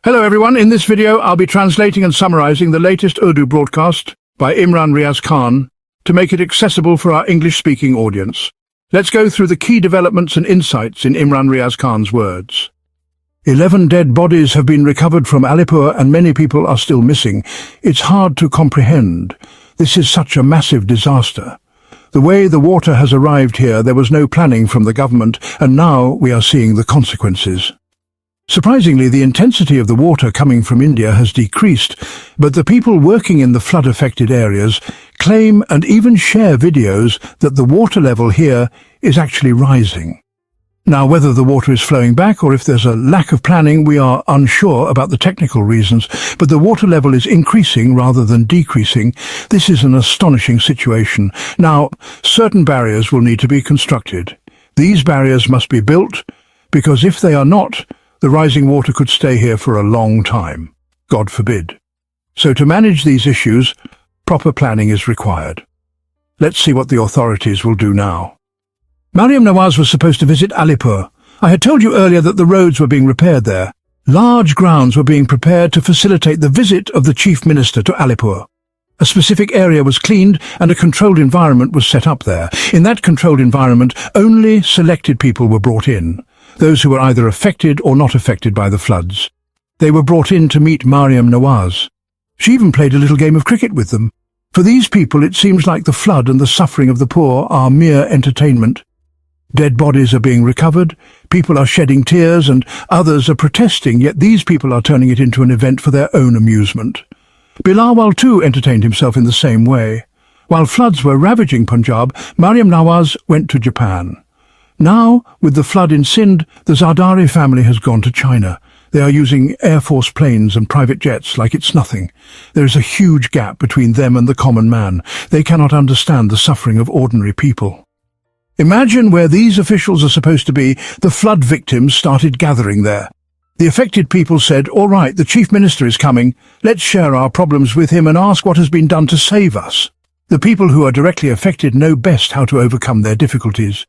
Hello everyone, in this video I'll be translating and summarizing the latest Urdu broadcast by Imran Riaz Khan to make it accessible for our English-speaking audience. Let's go through the key developments and insights in Imran Riaz Khan's words. 11 dead bodies have been recovered from Alipur and many people are still missing. It's hard to comprehend. This is such a massive disaster. The way the water has arrived here, there was no planning from the government, and now we are seeing the consequences. Surprisingly, the intensity of the water coming from India has decreased, but the people working in the flood-affected areas claim and even share videos that the water level here is actually rising. Now, whether the water is flowing back or if there's a lack of planning, we are unsure about the technical reasons, but the water level is increasing rather than decreasing. This is an astonishing situation. Now, certain barriers will need to be constructed. These barriers must be built, because if they are not, the rising water could stay here for a long time. God forbid. So to manage these issues, proper planning is required. Let's see what the authorities will do now. Mariam Nawaz was supposed to visit Alipur. I had told you earlier that the roads were being repaired there. Large grounds were being prepared to facilitate the visit of the Chief Minister to Alipur. A specific area was cleaned and a controlled environment was set up there. In that controlled environment, only selected people were brought in. Those who were either affected or not affected by the floods. They were brought in to meet Mariam Nawaz. She even played a little game of cricket with them. For these people, it seems like the flood and the suffering of the poor are mere entertainment. Dead bodies are being recovered, people are shedding tears, and others are protesting, yet these people are turning it into an event for their own amusement. Bilawal too entertained himself in the same way. While floods were ravaging Punjab, Mariam Nawaz went to Japan. Now, with the flood in Sindh, the Zardari family has gone to China. They are using Air Force planes and private jets like it's nothing. There is a huge gap between them and the common man. They cannot understand the suffering of ordinary people. Imagine where these officials are supposed to be, the flood victims started gathering there. The affected people said, "All right, the Chief Minister is coming. Let's share our problems with him and ask what has been done to save us." The people who are directly affected know best how to overcome their difficulties.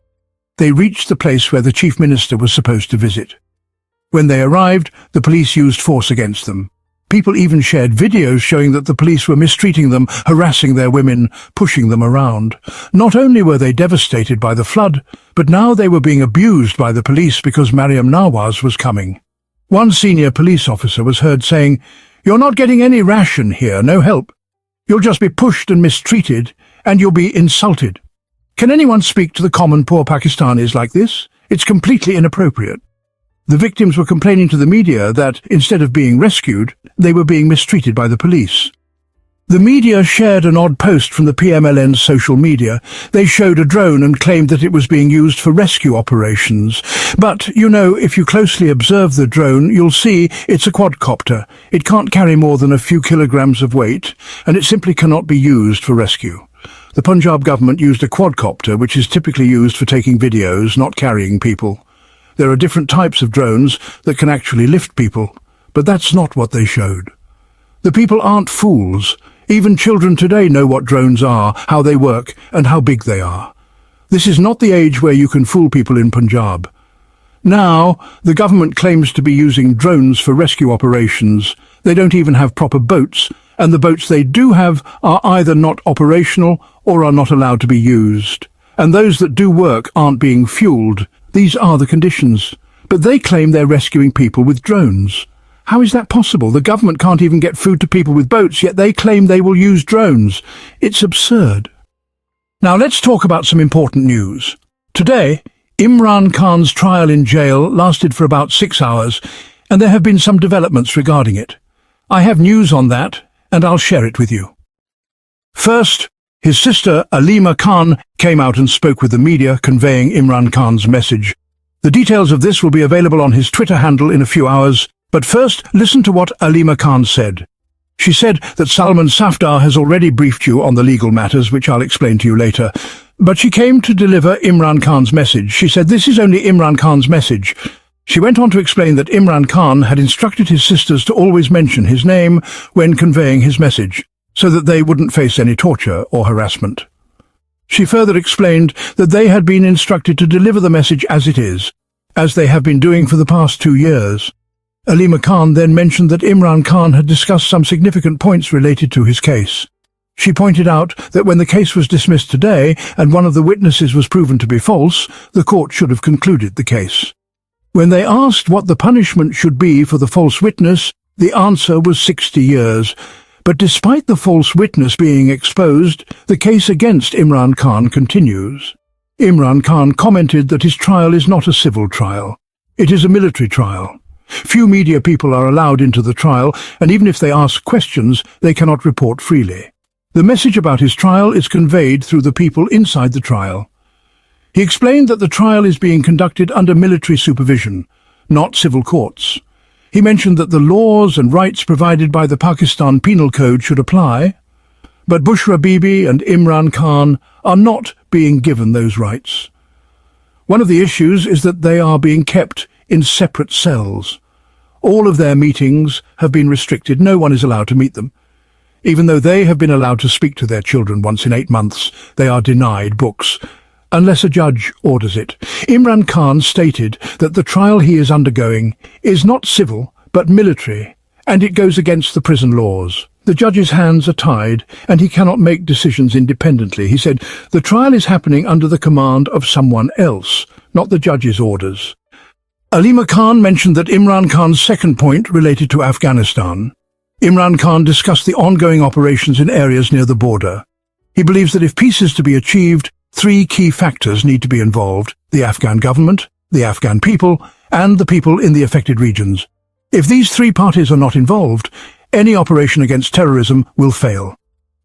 They reached the place where the Chief Minister was supposed to visit. When they arrived, the police used force against them. People even shared videos showing that the police were mistreating them, harassing their women, pushing them around. Not only were they devastated by the flood, but now they were being abused by the police because Mariam Nawaz was coming. One senior police officer was heard saying, "You're not getting any ration here, no help. You'll just be pushed and mistreated, and you'll be insulted." Can anyone speak to the common poor Pakistanis like this? It's completely inappropriate. The victims were complaining to the media that, instead of being rescued, they were being mistreated by the police. The media shared an odd post from the PMLN's social media. They showed a drone and claimed that it was being used for rescue operations. But, if you closely observe the drone, you'll see it's a quadcopter. It can't carry more than a few kilograms of weight, and it simply cannot be used for rescue. The Punjab government used a quadcopter, which is typically used for taking videos, not carrying people. There are different types of drones that can actually lift people, but that's not what they showed. The people aren't fools. Even children today know what drones are, how they work, and how big they are. This is not the age where you can fool people in Punjab. Now, the government claims to be using drones for rescue operations. They don't even have proper boats, and the boats they do have are either not operational or are not allowed to be used. And those that do work aren't being fueled. These are the conditions. But they claim they're rescuing people with drones. How is that possible? The government can't even get food to people with boats, yet they claim they will use drones. It's absurd. Now let's talk about some important news. Today, Imran Khan's trial in jail lasted for about 6 hours, and there have been some developments regarding it. I have news on that, and I'll share it with you. First, his sister Alima Khan came out and spoke with the media, conveying Imran Khan's message. The details of this will be available on his Twitter handle in a few hours, but first, listen to what Alima Khan said. She said that Salman Safdar has already briefed you on the legal matters, which I'll explain to you later. But she came to deliver Imran Khan's message. She said this is only Imran Khan's message. She went on to explain that Imran Khan had instructed his sisters to always mention his name when conveying his message, so that they wouldn't face any torture or harassment. She further explained that they had been instructed to deliver the message as it is, as they have been doing for the past 2 years. Alima Khan then mentioned that Imran Khan had discussed some significant points related to his case. She pointed out that when the case was dismissed today and one of the witnesses was proven to be false, the court should have concluded the case. When they asked what the punishment should be for the false witness, the answer was 60 years. But despite the false witness being exposed, the case against Imran Khan continues. Imran Khan commented that his trial is not a civil trial. It is a military trial. Few media people are allowed into the trial, and even if they ask questions, they cannot report freely. The message about his trial is conveyed through the people inside the trial. He explained that the trial is being conducted under military supervision, not civil courts. He mentioned that the laws and rights provided by the Pakistan Penal Code should apply, but Bushra Bibi and Imran Khan are not being given those rights. One of the issues is that they are being kept in separate cells. All of their meetings have been restricted. No one is allowed to meet them. Even though they have been allowed to speak to their children once in 8 months, they are denied books, unless a judge orders it. Imran Khan stated that the trial he is undergoing is not civil, but military, and it goes against the prison laws. The judge's hands are tied, and he cannot make decisions independently. He said, the trial is happening under the command of someone else, not the judge's orders. Alima Khan mentioned that Imran Khan's second point related to Afghanistan. Imran Khan discussed the ongoing operations in areas near the border. He believes that if peace is to be achieved, 3 key factors need to be involved: the Afghan government, the Afghan people, and the people in the affected regions. If these 3 parties are not involved, any operation against terrorism will fail.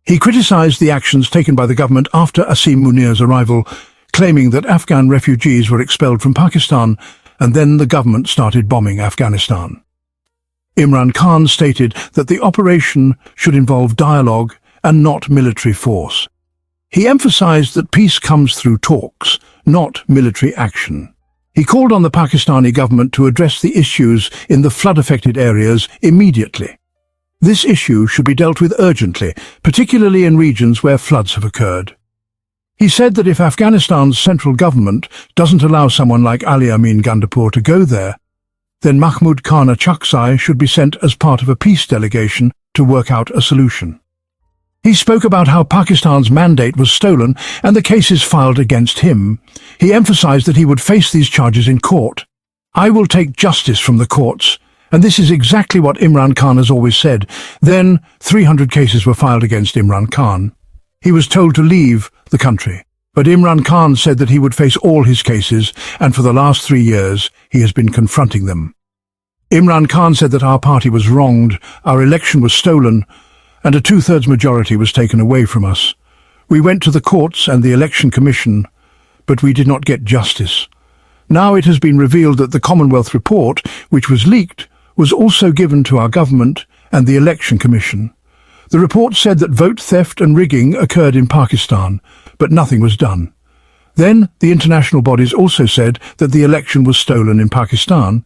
He criticized the actions taken by the government after Asim Munir's arrival, claiming that Afghan refugees were expelled from Pakistan, and then the government started bombing Afghanistan. Imran Khan stated that the operation should involve dialogue and not military force. He emphasized that peace comes through talks, not military action. He called on the Pakistani government to address the issues in the flood-affected areas immediately. This issue should be dealt with urgently, particularly in regions where floods have occurred. He said that if Afghanistan's central government doesn't allow someone like Ali Amin Gandapur to go there, then Mahmoud Khana Chaksai should be sent as part of a peace delegation to work out a solution. He spoke about how Pakistan's mandate was stolen and the cases filed against him. He emphasized that he would face these charges in court. I will take justice from the courts, and this is exactly what Imran Khan has always said. Then 300 cases were filed against Imran Khan. He was told to leave the country, but Imran Khan said that he would face all his cases, and for the last 3 years he has been confronting them. Imran Khan said that our party was wronged, our election was stolen, and a 2/3 majority was taken away from us. We went to the courts and the election commission, but we did not get justice. Now it has been revealed that the Commonwealth report, which was leaked, was also given to our government and the election commission. The report said that vote theft and rigging occurred in Pakistan, but nothing was done. Then the international bodies also said that the election was stolen in Pakistan,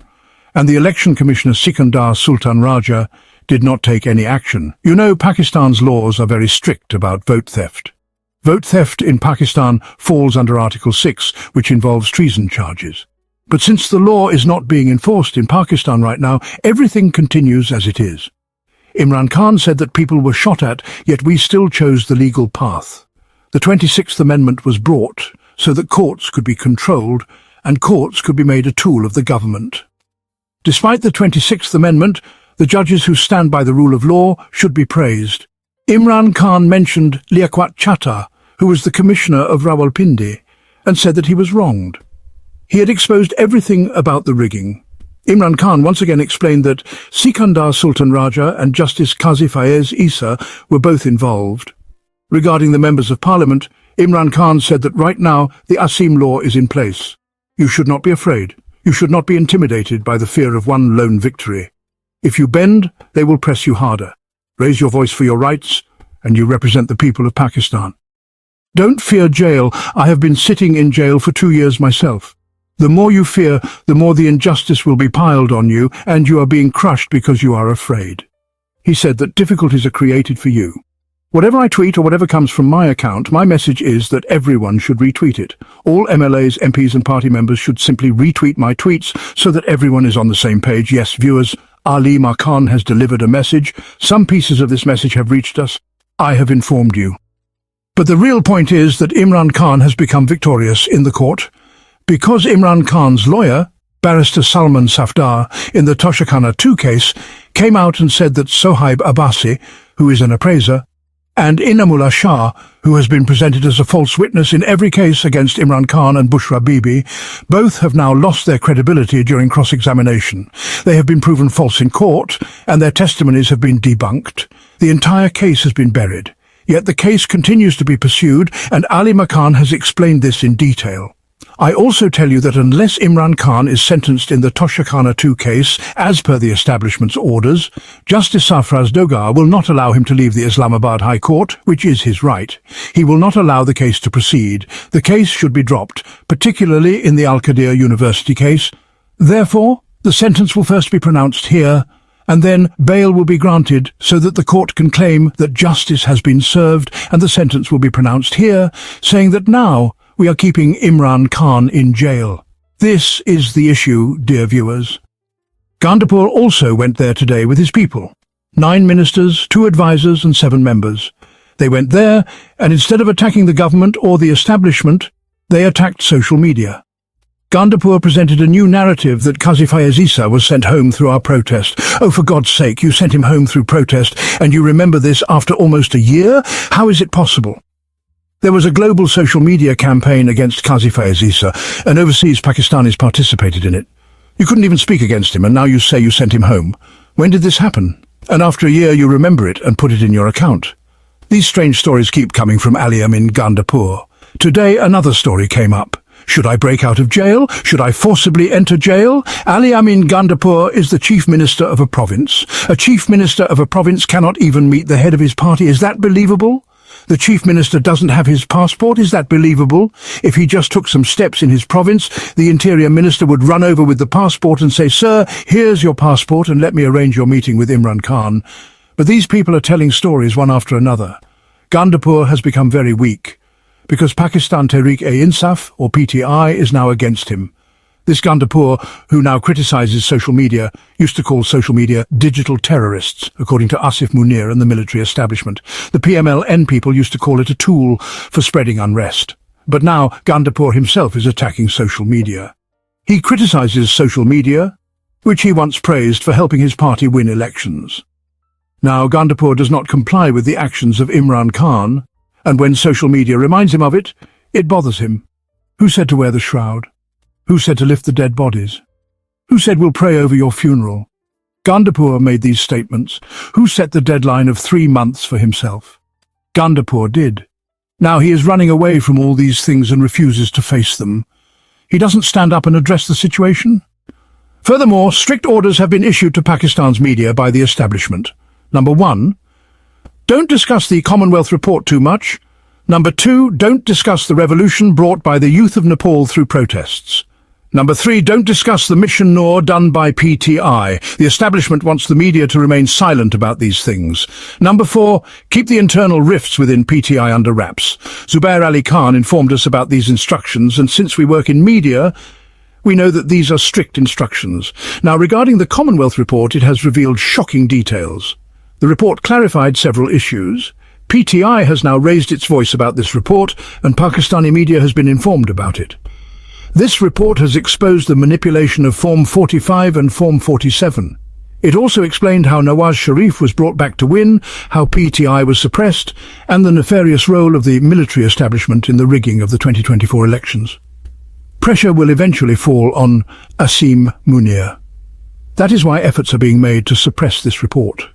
and the election commissioner Sikandar Sultan Raja did not take any action. You know, Pakistan's laws are very strict about vote theft. Vote theft in Pakistan falls under Article 6, which involves treason charges. But since the law is not being enforced in Pakistan right now, everything continues as it is. Imran Khan said that people were shot at, yet we still chose the legal path. The 26th Amendment was brought so that courts could be controlled and courts could be made a tool of the government. Despite the 26th Amendment, the judges who stand by the rule of law should be praised. Imran Khan mentioned Liaquat Chattha, who was the commissioner of Rawalpindi, and said that he was wronged. He had exposed everything about the rigging. Imran Khan once again explained that Sikandar Sultan Raja and Justice Qazi Faiz Isa were both involved. Regarding the members of parliament, Imran Khan said that right now the Asim law is in place. You should not be afraid. You should not be intimidated by the fear of one lone victory. If you bend, they will press you harder. Raise your voice for your rights, and you represent the people of Pakistan. Don't fear jail. I have been sitting in jail for 2 years myself. The more you fear, the more the injustice will be piled on you, and you are being crushed because you are afraid. He said that difficulties are created for you. Whatever I tweet or whatever comes from my account, my message is that everyone should retweet it. All MLAs, MPs and party members should simply retweet my tweets so that everyone is on the same page. Yes, viewers, Ali Markan has delivered a message. Some pieces of this message have reached us. I have informed you. But the real point is that Imran Khan has become victorious in the court because Imran Khan's lawyer, Barrister Salman Safdar, in the Toshakhana 2 case, came out and said that Sohaib Abbasi, who is an appraiser, and Inamullah Shah, who has been presented as a false witness in every case against Imran Khan and Bushra Bibi, both have now lost their credibility during cross-examination. They have been proven false in court, and their testimonies have been debunked. The entire case has been buried. Yet the case continues to be pursued, and Ali Markan has explained this in detail. I also tell you that unless Imran Khan is sentenced in the Toshakhana 2 case, as per the establishment's orders, Justice Sarfraz Dogar will not allow him to leave the Islamabad High Court, which is his right. He will not allow the case to proceed. The case should be dropped, particularly in the Al-Qadir University case. Therefore, the sentence will first be pronounced here, and then bail will be granted so that the court can claim that justice has been served, and the sentence will be pronounced here, saying that now we are keeping Imran Khan in jail. This is the issue, dear viewers. Gandapur also went there today with his people. 9 ministers, 2 advisors and 7 members. They went there, and instead of attacking the government or the establishment, they attacked social media. Gandapur presented a new narrative that Qazi Fayez Issa was sent home through our protest. Oh, for God's sake, you sent him home through protest, and you remember this after almost a year? How is it possible? There was a global social media campaign against Qazi Fayez Issa, and overseas Pakistanis participated in it. You couldn't even speak against him, and now you say you sent him home. When did this happen? And after a year you remember it and put it in your account. These strange stories keep coming from Aliam in Gandapur. Today another story came up. Should I break out of jail? Should I forcibly enter jail? Ali Amin Gandapur is the chief minister of a province. A chief minister of a province cannot even meet the head of his party. Is that believable? The chief minister doesn't have his passport. Is that believable? If he just took some steps in his province, the interior minister would run over with the passport and say, "Sir, here's your passport and let me arrange your meeting with Imran Khan." But these people are telling stories one after another. Gandapur has become very weak because Pakistan Tehreek-e-Insaf, or PTI, is now against him. This Gandapur, who now criticizes social media, used to call social media digital terrorists, according to Asif Munir and the military establishment. The PMLN people used to call it a tool for spreading unrest. But now Gandapur himself is attacking social media. He criticizes social media, which he once praised for helping his party win elections. Now Gandapur does not comply with the actions of Imran Khan, and when social media reminds him of it, it bothers him. Who said to wear the shroud? Who said to lift the dead bodies? Who said we'll pray over your funeral? Gandapur made these statements. Who set the deadline of 3 months for himself? Gandapur did. Now he is running away from all these things and refuses to face them. He doesn't stand up and address the situation. Furthermore, strict orders have been issued to Pakistan's media by the establishment. Number 1, don't discuss the Commonwealth report too much. Number 2, don't discuss the revolution brought by the youth of Nepal through protests. Number 3, don't discuss the mission Noor done by PTI. The establishment wants the media to remain silent about these things. Number 4, keep the internal rifts within PTI under wraps. Zubair Ali Khan informed us about these instructions, and since we work in media, we know that these are strict instructions. Now, regarding the Commonwealth report, it has revealed shocking details. The report clarified several issues. PTI has now raised its voice about this report, and Pakistani media has been informed about it. This report has exposed the manipulation of Form 45 and Form 47. It also explained how Nawaz Sharif was brought back to win, how PTI was suppressed, and the nefarious role of the military establishment in the rigging of the 2024 elections. Pressure will eventually fall on Asim Munir. That is why efforts are being made to suppress this report.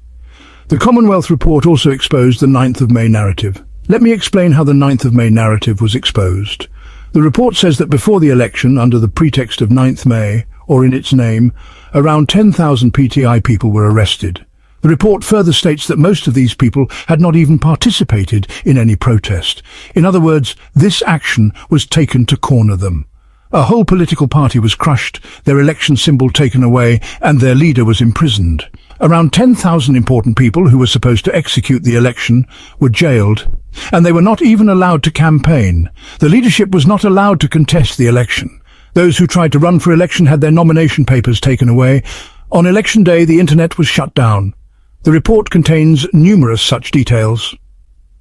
The Commonwealth report also exposed the 9th of May narrative. Let me explain how the 9th of May narrative was exposed. The report says that before the election, under the pretext of 9th May, or in its name, around 10,000 PTI people were arrested. The report further states that most of these people had not even participated in any protest. In other words, this action was taken to corner them. A whole political party was crushed, their election symbol taken away, and their leader was imprisoned. Around 10,000 important people who were supposed to execute the election were jailed, and they were not even allowed to campaign. The leadership was not allowed to contest the election. Those who tried to run for election had their nomination papers taken away. On election day, the internet was shut down. The report contains numerous such details.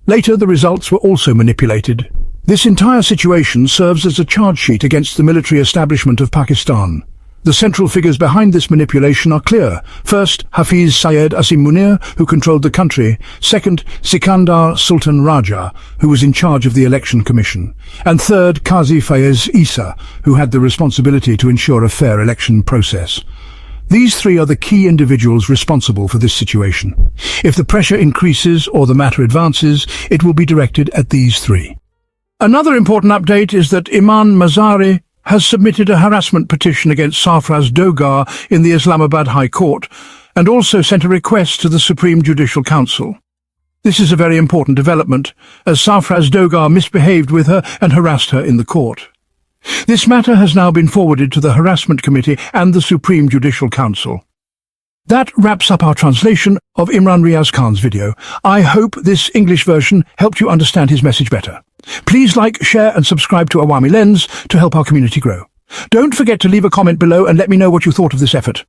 Later, the results were also manipulated. This entire situation serves as a charge sheet against the military establishment of Pakistan. The central figures behind this manipulation are clear. First, Hafiz Syed Asim Munir, who controlled the country. Second, Sikandar Sultan Raja, who was in charge of the election commission. And third, Qazi Fayez Isa, who had the responsibility to ensure a fair election process. These three are the key individuals responsible for this situation. If the pressure increases or the matter advances, it will be directed at these three. Another important update is that Iman Mazari has submitted a harassment petition against Sarfraz Dogar in the Islamabad High Court and also sent a request to the Supreme Judicial Council. This is a very important development, as Sarfraz Dogar misbehaved with her and harassed her in the court. This matter has now been forwarded to the Harassment Committee and the Supreme Judicial Council. That wraps up our translation of Imran Riaz Khan's video. I hope this English version helped you understand his message better. Please like, share and subscribe to Awami Lens to help our community grow. Don't forget to leave a comment below and let me know what you thought of this effort.